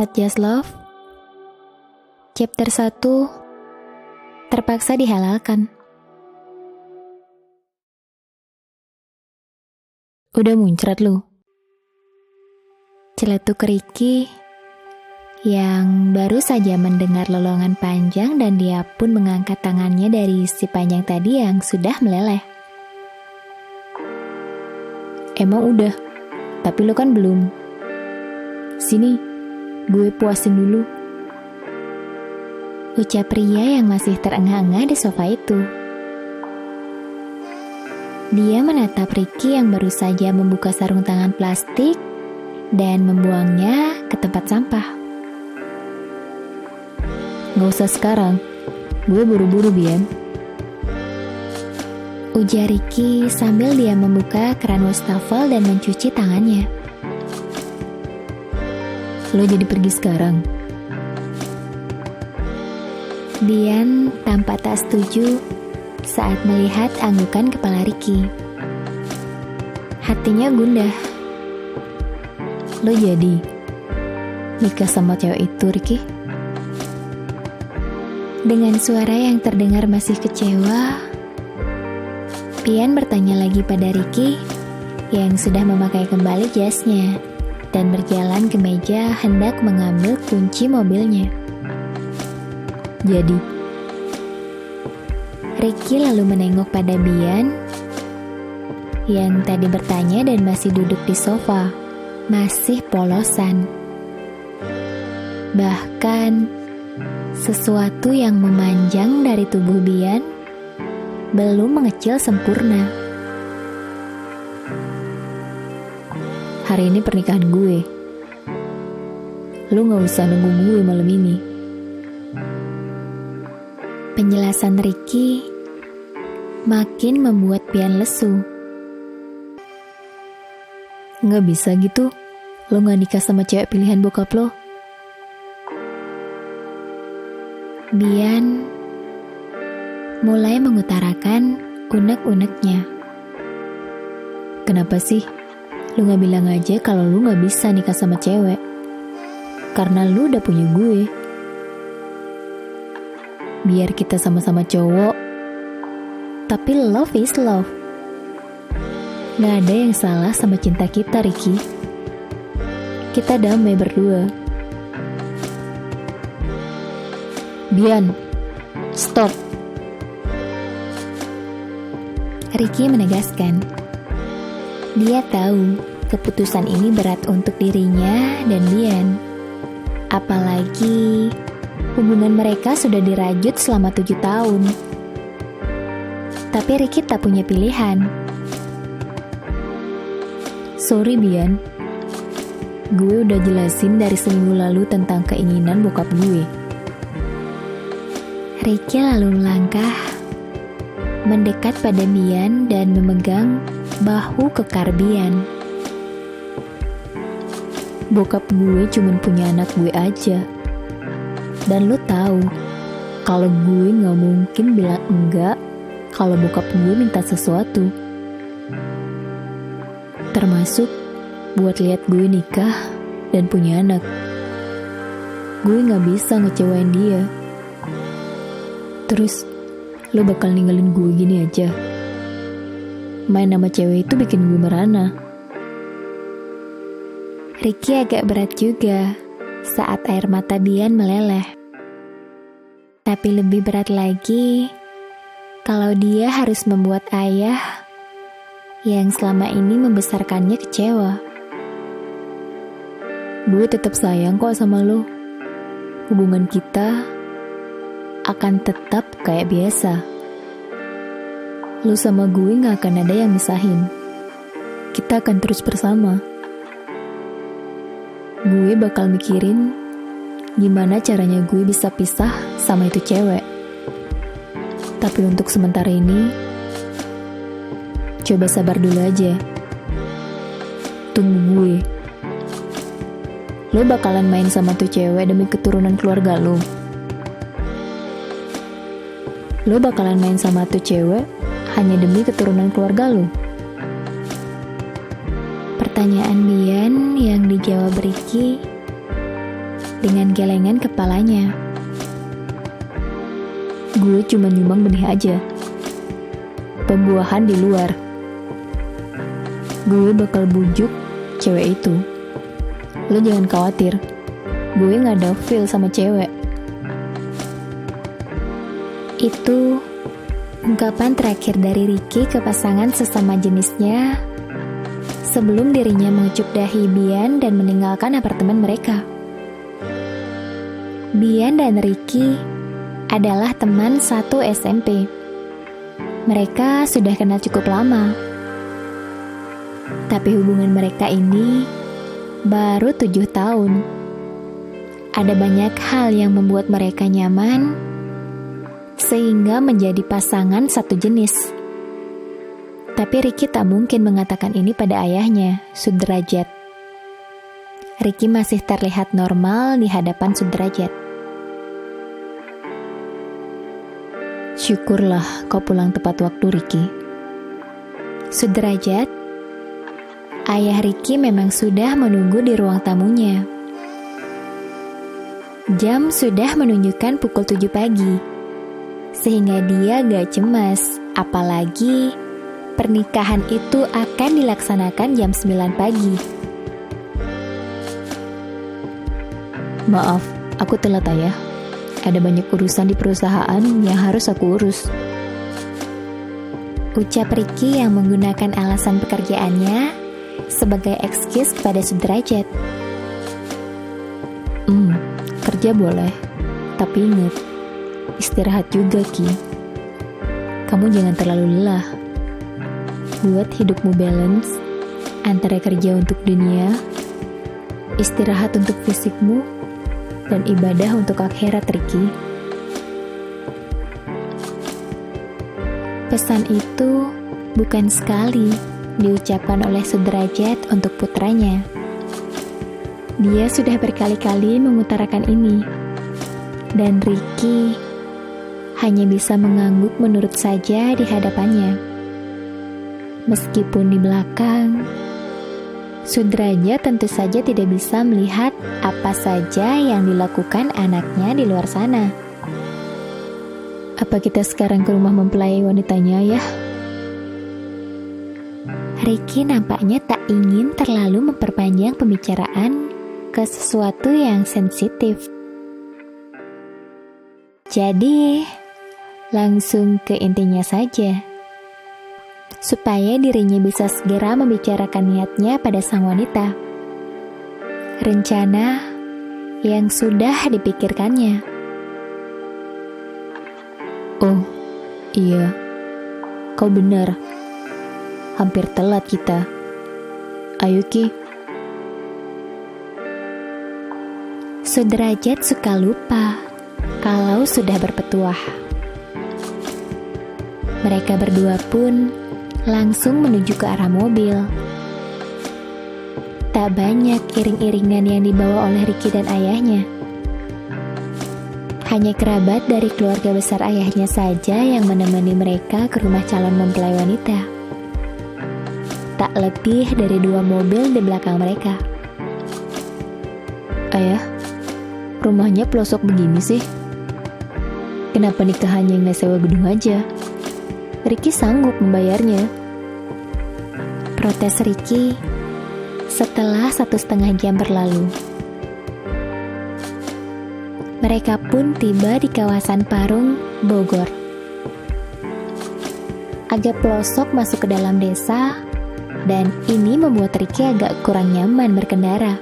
Not Just Love Chapter 1 Terpaksa dihalalkan. Udah muncrat lu? Celetuk Ricky yang baru saja mendengar lolongan panjang dan dia pun mengangkat tangannya dari si panjang tadi yang sudah meleleh. Emang udah, tapi lo kan belum. Sini, gue puasin dulu. Ucap pria yang masih terengah-engah di sofa itu. Dia menatap Ricky yang baru saja membuka sarung tangan plastik dan membuangnya ke tempat sampah. Gak usah sekarang, gue buru-buru Bian. Ujar Ricky sambil dia membuka keran wastafel dan mencuci tangannya. Lo jadi pergi sekarang? Bian tampak tak setuju saat melihat anggukan kepala Ricky. Hatinya gundah. Lo jadi nikah sama cewek itu, Ricky? Dengan suara yang terdengar masih kecewa, Bian bertanya lagi pada Ricky yang sudah memakai kembali jasnya dan berjalan ke meja hendak mengambil kunci mobilnya. Jadi, Ricky lalu menengok pada Bian yang tadi bertanya dan masih duduk di sofa, masih polosan. Bahkan sesuatu yang memanjang dari tubuh Bian belum mengecil sempurna. Hari ini pernikahan gue. Lu gak usah nunggu gue malam ini. Penjelasan Ricky makin membuat Bian lesu. Gak bisa gitu. Lo gak nikah sama cewek pilihan bokap lo. Bian mulai mengutarakan unek-uneknya. Kenapa sih? Lu gak bilang aja kalau lu gak bisa nikah sama cewek. Karena lu udah punya gue. Biar kita sama-sama cowok. Tapi love is love. Gak ada yang salah sama cinta kita, Ricky. Kita damai berdua. Bian, stop. Ricky menegaskan. Dia tahu keputusan ini berat untuk dirinya dan Bian. Apalagi hubungan mereka sudah dirajut selama 7 tahun. Tapi Ricky tak punya pilihan. Sorry Bian, gue udah jelasin dari seminggu lalu tentang keinginan bokap gue. Ricky lalu melangkah, mendekat pada Bian dan memegang bahu kekar Bian. Bokap gue cuman punya anak gue aja. Dan lo tahu, kalau gue gak mungkin bilang enggak kalau bokap gue minta sesuatu. Termasuk buat lihat gue nikah dan punya anak. Gue gak bisa ngecewain dia. Terus, lo bakal ninggalin gue gini aja? Main sama cewek itu bikin gue merana. Ricky agak berat juga saat air mata Bian meleleh. Tapi lebih berat lagi kalau dia harus membuat ayah yang selama ini membesarkannya kecewa. Gue tetap sayang kok sama lo. Hubungan kita akan tetap kayak biasa. Lu sama gue gak akan ada yang misahin. Kita akan terus bersama. Gue bakal mikirin gimana caranya gue bisa pisah sama itu cewek. Tapi untuk sementara ini, coba sabar dulu aja. Tunggu gue. Lo bakalan main sama tuh cewek demi keturunan keluarga lo. Lo bakalan main sama tuh cewek hanya demi keturunan keluarga lo. Pertanyaan Bian yang dijawab Ricky dengan gelengan kepalanya. Gue cuma nyumbang benih aja. Pembuahan di luar. Gue bakal bujuk cewek itu. Lo jangan khawatir. Gue gak ada feel sama cewek. Itu ungkapan terakhir dari Ricky ke pasangan sesama jenisnya sebelum dirinya mengucup dahi Bian dan meninggalkan apartemen mereka. Bian dan Ricky adalah teman satu SMP. Mereka sudah kenal cukup lama. Tapi hubungan mereka ini baru 7 tahun. Ada banyak hal yang membuat mereka nyaman, sehingga menjadi pasangan satu jenis. Tapi Ricky tak mungkin mengatakan ini pada ayahnya, Sudrajat. Ricky masih terlihat normal di hadapan Sudrajat. Syukurlah kau pulang tepat waktu, Ricky. Sudrajat, ayah Ricky memang sudah menunggu di ruang tamunya. Jam sudah menunjukkan pukul 7 pagi, sehingga dia gak cemas, apalagi pernikahan itu akan dilaksanakan jam 9 pagi. Maaf, aku telat ayah. Ada banyak urusan di perusahaan yang harus aku urus. Ucap Ricky yang menggunakan alasan pekerjaannya sebagai excuse kepada Sudrajat. Kerja boleh, tapi ingat, istirahat juga, Ki. Kamu jangan terlalu lelah. Buat hidupmu balance antara kerja untuk dunia, istirahat untuk fisikmu, dan ibadah untuk akhirat, Ricky. Pesan itu bukan sekali diucapkan oleh Sudrajat untuk putranya. Dia sudah berkali-kali mengutarakan ini, dan Ricky hanya bisa mengangguk menurut saja di hadapannya. Meskipun di belakang, Sudrajat tentu saja tidak bisa melihat apa saja yang dilakukan anaknya di luar sana. Apa kita sekarang ke rumah mempelai wanitanya, ya? Ricky nampaknya tak ingin terlalu memperpanjang pembicaraan ke sesuatu yang sensitif. Jadi, langsung ke intinya saja, supaya dirinya bisa segera membicarakan niatnya pada sang wanita. Rencana yang sudah dipikirkannya. Oh, iya. Kau benar. Hampir telat kita. Ayo, Ki. Sudrajat suka lupa kalau sudah berpetuah. Mereka berdua pun langsung menuju ke arah mobil. Tak banyak iring-iringan yang dibawa oleh Ricky dan ayahnya. Hanya kerabat dari keluarga besar ayahnya saja yang menemani mereka ke rumah calon mempelai wanita. Tak lebih dari 2 mobil di belakang mereka. Ayah, rumahnya pelosok begini sih. Kenapa nikahannya nggak sewa gedung aja? Ricky sanggup membayarnya. Protes Ricky setelah 1,5 jam berlalu. Mereka pun tiba di kawasan Parung, Bogor. Agak pelosok masuk ke dalam desa, dan ini membuat Ricky agak kurang nyaman berkendara.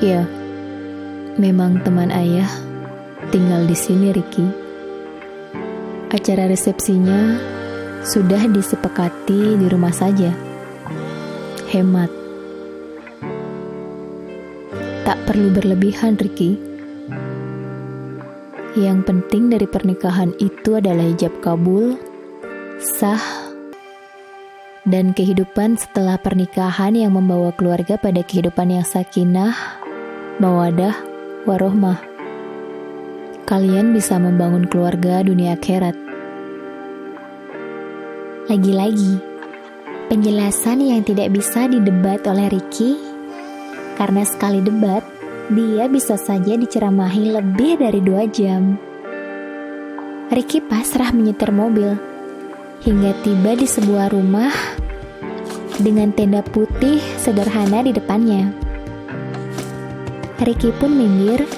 Ya, memang teman ayah tinggal di sini, Ricky. Acara resepsinya sudah disepakati di rumah saja. Hemat. Tak perlu berlebihan, Ricky. Yang penting dari pernikahan itu adalah ijab kabul, sah, dan kehidupan setelah pernikahan yang membawa keluarga pada kehidupan yang sakinah, mawadah, warohmah. Kalian bisa membangun keluarga dunia akhirat. Lagi-lagi, penjelasan yang tidak bisa didebat oleh Ricky karena sekali debat, dia bisa saja diceramahi lebih dari 2 jam. Ricky pasrah menyetir mobil, hingga tiba di sebuah rumah dengan tenda putih sederhana di depannya. Ricky pun minggir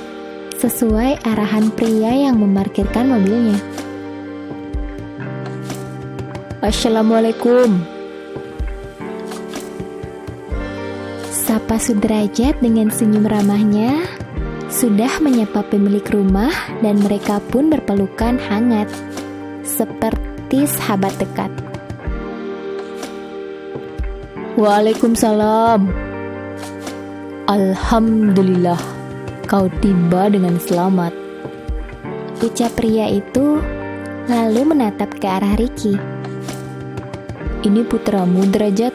sesuai arahan pria yang memarkirkan mobilnya. Assalamualaikum. Sapa Sudrajat dengan senyum ramahnya, sudah menyapa pemilik rumah dan mereka pun berpelukan hangat, seperti sahabat dekat. Waalaikumsalam. Alhamdulillah, kau tiba dengan selamat, ucap pria itu, lalu menatap ke arah Ricky. Ini putramu, Derajat?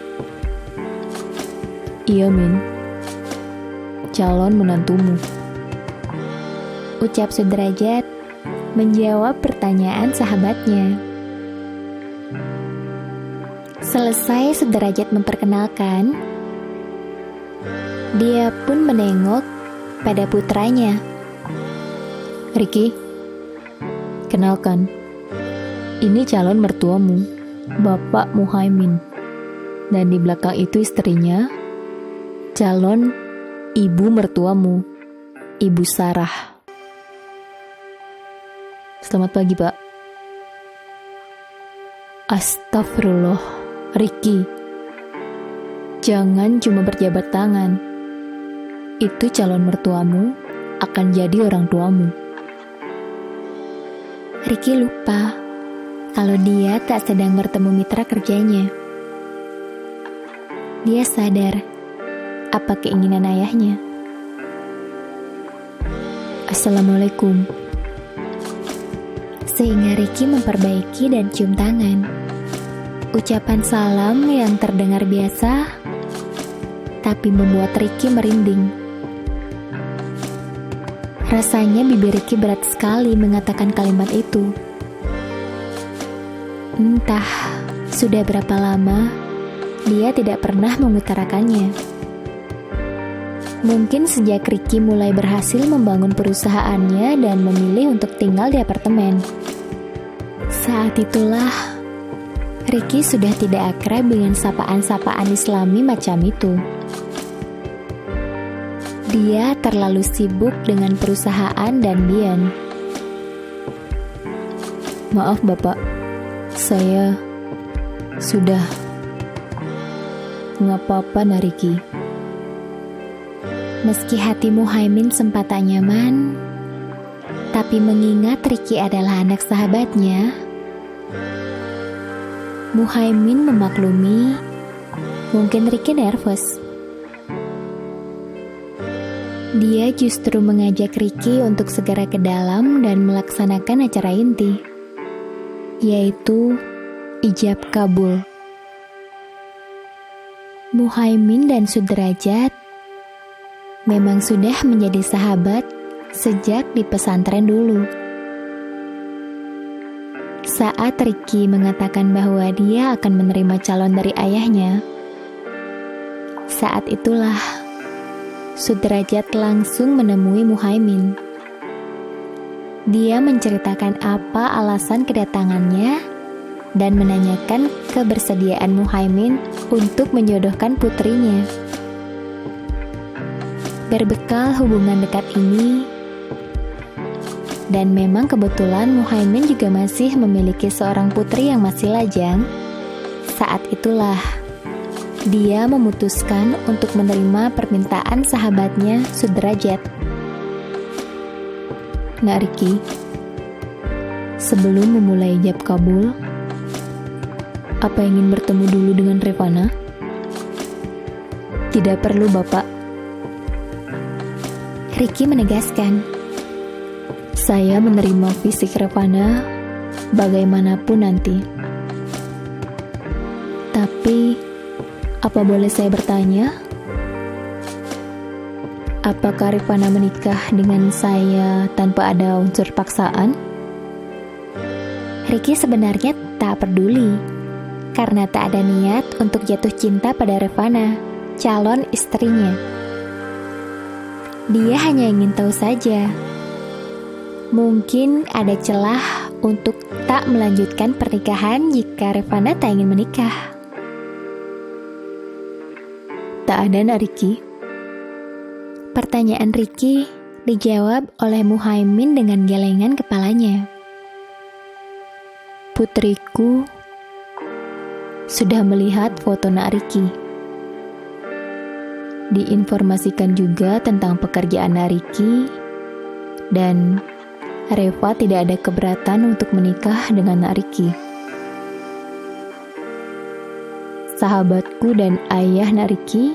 Iya, Min. Calon menantumu, ucap Sudrajat, menjawab pertanyaan sahabatnya. Selesai Sudrajat memperkenalkan, dia pun menengok pada putranya. Ricky, kenalkan, ini calon mertuamu, Bapak Muhaimin. Dan di belakang itu istrinya, calon ibu mertuamu, Ibu Sarah. Selamat pagi, Pak. Astagfirullah, Ricky. Jangan cuma berjabat tangan. Itu calon mertuamu akan jadi orang tuamu. Ricky lupa kalau dia tak sedang bertemu mitra kerjanya. Dia sadar apa keinginan ayahnya. Assalamualaikum. Sehingga Ricky memperbaiki dan cium tangan. Ucapan salam yang terdengar biasa, tapi membuat Ricky merinding. Rasanya bibir Ricky berat sekali mengatakan kalimat itu. Entah sudah berapa lama dia tidak pernah mengutarakannya. Mungkin sejak Ricky mulai berhasil membangun perusahaannya dan memilih untuk tinggal di apartemen. Saat itulah Ricky sudah tidak akrab dengan sapaan-sapaan Islami macam itu. Dia terlalu sibuk dengan perusahaan dan Bian. Maaf Bapak, saya sudah. Nggak apa-apa, Nariki. Meski hati Muhaimin sempat tak nyaman, tapi mengingat Ricky adalah anak sahabatnya, Muhaimin memaklumi mungkin Ricky nervous. Dia justru mengajak Ricky untuk segera ke dalam dan melaksanakan acara inti, yaitu ijab kabul. Muhaimin dan Sudrajat memang sudah menjadi sahabat sejak di pesantren dulu. Saat Ricky mengatakan bahwa dia akan menerima calon dari ayahnya, saat itulah Sudrajat langsung menemui Muhaimin. Dia menceritakan apa alasan kedatangannya dan menanyakan kebersediaan Muhaimin untuk menjodohkan putrinya. Berbekal hubungan dekat ini, dan memang kebetulan Muhaimin juga masih memiliki seorang putri yang masih lajang, saat itulah dia memutuskan untuk menerima permintaan sahabatnya Sudrajat. Nak Ricky, sebelum memulai ijab kabul, apa ingin bertemu dulu dengan Revana? Tidak perlu, Bapak. Ricky menegaskan, saya menerima fisik Revana bagaimanapun nanti. Tapi apa boleh saya bertanya? Apakah Revana menikah dengan saya tanpa ada unsur paksaan? Ricky sebenarnya tak peduli, karena tak ada niat untuk jatuh cinta pada Revana, calon istrinya. Dia hanya ingin tahu saja. Mungkin ada celah untuk tak melanjutkan pernikahan jika Revana tak ingin menikah. Tak ada, Nak Ricky. Pertanyaan Ricky dijawab oleh Muhaimin dengan gelengan kepalanya. Putriku sudah melihat foto Nak Ricky. Diinformasikan juga tentang pekerjaan Nak Ricky, dan Reva tidak ada keberatan untuk menikah dengan Nak Ricky. Sahabatku dan ayah Nak Ricky,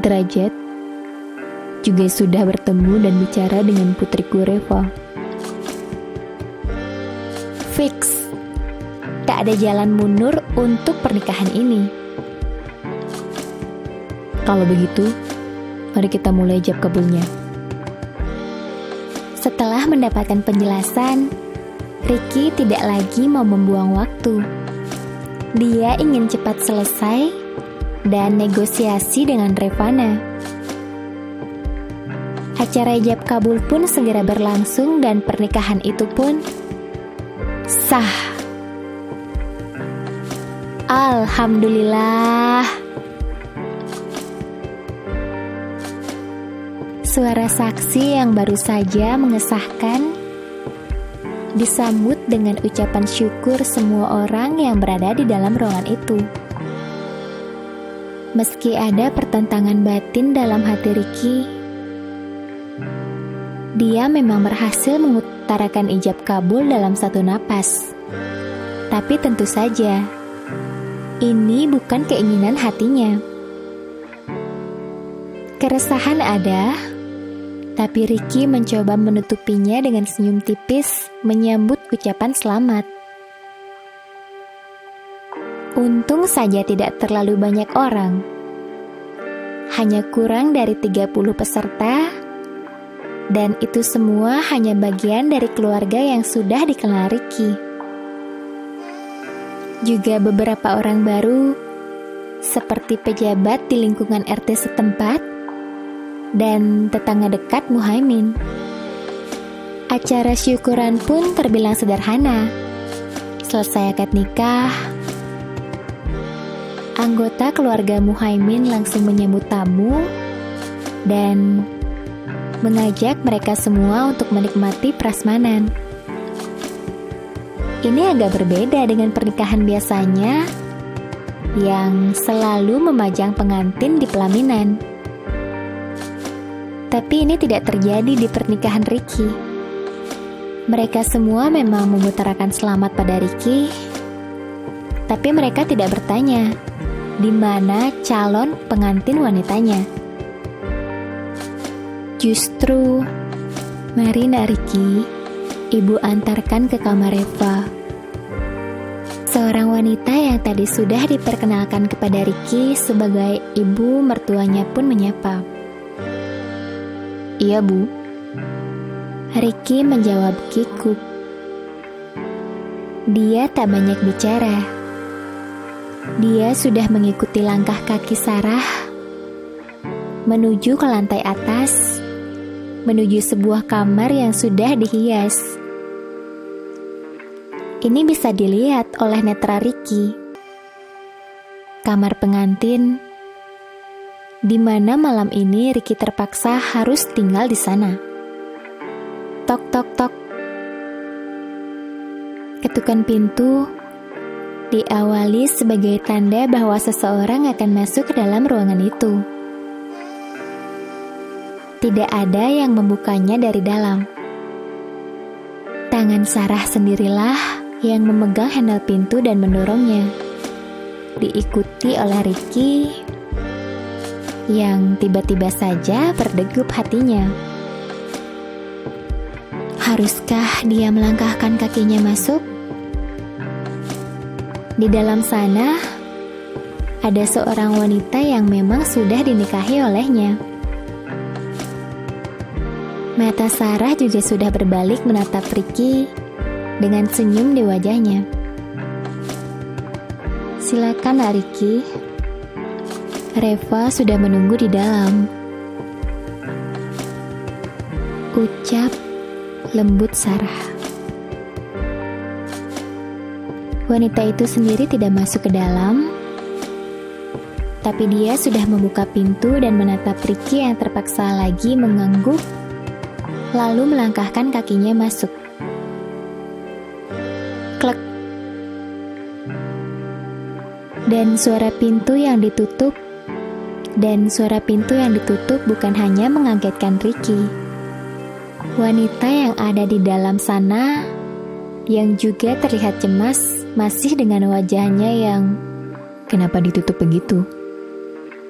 Derajat, juga sudah bertemu dan bicara dengan putriku Reva. Fix, tak ada jalan mundur untuk pernikahan ini. Kalau begitu, mari kita mulai ijab kabulnya. Setelah mendapatkan penjelasan, Ricky tidak lagi mau membuang waktu. Dia ingin cepat selesai dan negosiasi dengan Revana. Acara ijab kabul pun segera berlangsung dan pernikahan itu pun sah. Alhamdulillah. Suara saksi yang baru saja mengesahkan disambut dengan ucapan syukur semua orang yang berada di dalam ruangan itu. Meski ada pertentangan batin dalam hati Ricky, dia memang berhasil mengutarakan ijab kabul dalam satu napas. Tapi tentu saja, ini bukan keinginan hatinya. Keresahan ada, tapi Ricky mencoba menutupinya dengan senyum tipis menyambut ucapan selamat. Untung saja tidak terlalu banyak orang. Hanya kurang dari 30 peserta, dan itu semua hanya bagian dari keluarga yang sudah dikenal Ricky. Juga beberapa orang baru, seperti pejabat di lingkungan RT setempat, dan tetangga dekat Muhaimin. Acara syukuran pun terbilang sederhana. Selesai akad nikah, anggota keluarga Muhaimin langsung menyambut tamu dan mengajak mereka semua untuk menikmati prasmanan. Ini agak berbeda dengan pernikahan biasanya yang selalu memajang pengantin di pelaminan. Tapi ini tidak terjadi di pernikahan Ricky. Mereka semua memang mengutarakan selamat pada Ricky, tapi mereka tidak bertanya di mana calon pengantin wanitanya. Justru, mari Nak Ricky, ibu antarkan ke kamar Reva. Seorang wanita yang tadi sudah diperkenalkan kepada Ricky sebagai ibu mertuanya pun menyapa. Iya, Bu. Ricky menjawab kikuk. Dia tak banyak bicara. Dia sudah mengikuti langkah kaki Sarah menuju ke lantai atas, menuju sebuah kamar yang sudah dihias. Ini bisa dilihat oleh netra Ricky. Kamar pengantin, di mana malam ini Ricky terpaksa harus tinggal di sana. Tok tok tok. Ketukan pintu diawali sebagai tanda bahwa seseorang akan masuk ke dalam ruangan itu. Tidak ada yang membukanya dari dalam. Tangan Sarah sendirilah yang memegang handle pintu dan mendorongnya. Diikuti oleh Ricky yang tiba-tiba saja berdegup hatinya. Haruskah dia melangkahkan kakinya masuk? Di dalam sana, ada seorang wanita yang memang sudah dinikahi olehnya. Mata Sarah juga sudah berbalik menatap Ricky dengan senyum di wajahnya. Silakan, Nak Ricky. Reva sudah menunggu di dalam. Ucap lembut Sarah. Wanita itu sendiri tidak masuk ke dalam, tapi dia sudah membuka pintu dan menatap Ricky yang terpaksa lagi mengangguk, lalu melangkahkan kakinya masuk. Klek. Dan suara pintu yang ditutup bukan hanya mengagetkan Ricky. Wanita yang ada di dalam sana, yang juga terlihat cemas, masih dengan wajahnya yang... Kenapa ditutup begitu?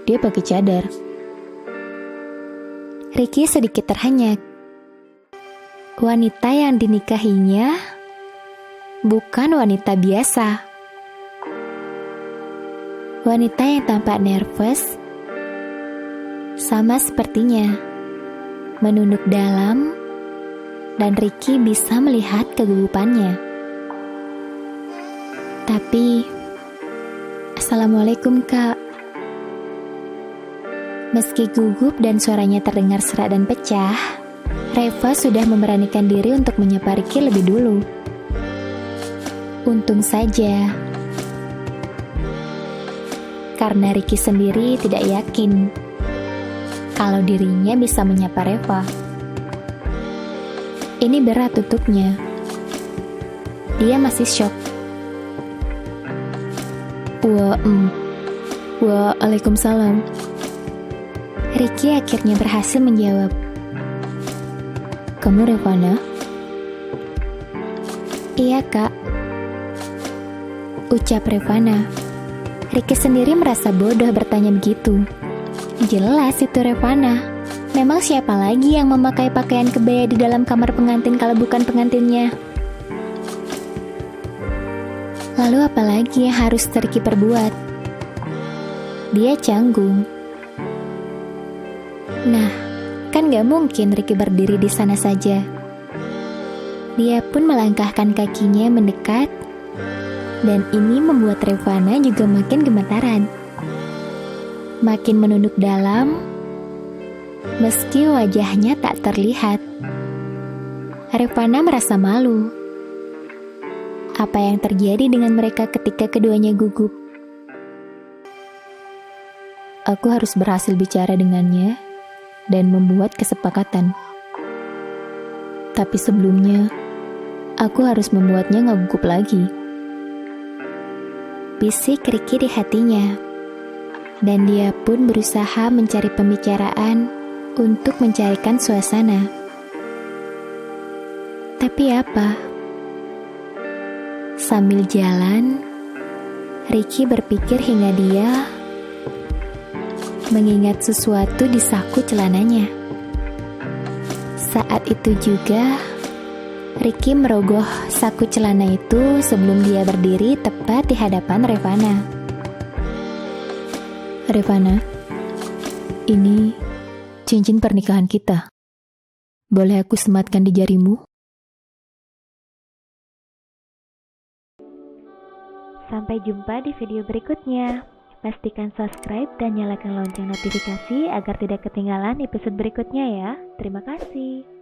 Dia pakai cadar. Ricky sedikit terhenyak. Wanita yang dinikahinya bukan wanita biasa. Wanita yang tampak nervous, sama sepertinya, menunduk dalam, dan Ricky bisa melihat kegugupannya. Tapi, Assalamualaikum Kak. Meski gugup dan suaranya terdengar serak dan pecah, Reva sudah memberanikan diri untuk menyapa Ricky lebih dulu. Untung saja, karena Ricky sendiri tidak yakin kalau dirinya bisa menyapa Reva. Ini berat untuknya. Dia masih shock. Waalaikumsalam. Ricky akhirnya berhasil menjawab. Kamu Revana? Iya Kak, ucap Revana. Ricky sendiri merasa bodoh bertanya begitu. Jelas itu Revana. Memang siapa lagi yang memakai pakaian kebaya di dalam kamar pengantin kalau bukan pengantinnya? Lalu apa lagi yang harus Ricky perbuat? Dia canggung. Nah, kan gak mungkin Ricky berdiri di sana saja. Dia pun melangkahkan kakinya mendekat, dan ini membuat Revana juga makin gemetaran. Makin menunduk dalam, meski wajahnya tak terlihat. Revana merasa malu. Apa yang terjadi dengan mereka ketika keduanya gugup? Aku harus berhasil bicara dengannya dan membuat kesepakatan. Tapi sebelumnya, aku harus membuatnya nggak gugup lagi. Bisik Ricky di hatinya, dan dia pun berusaha mencari pembicaraan untuk mencarikan suasana. Tapi apa? Sambil jalan, Ricky berpikir hingga dia mengingat sesuatu di saku celananya. Saat itu juga, Ricky merogoh saku celana itu sebelum dia berdiri tepat di hadapan Revana. Revana, ini cincin pernikahan kita. Boleh aku sematkan di jarimu? Sampai jumpa di video berikutnya. Pastikan subscribe dan nyalakan lonceng notifikasi agar tidak ketinggalan episode berikutnya ya. Terima kasih.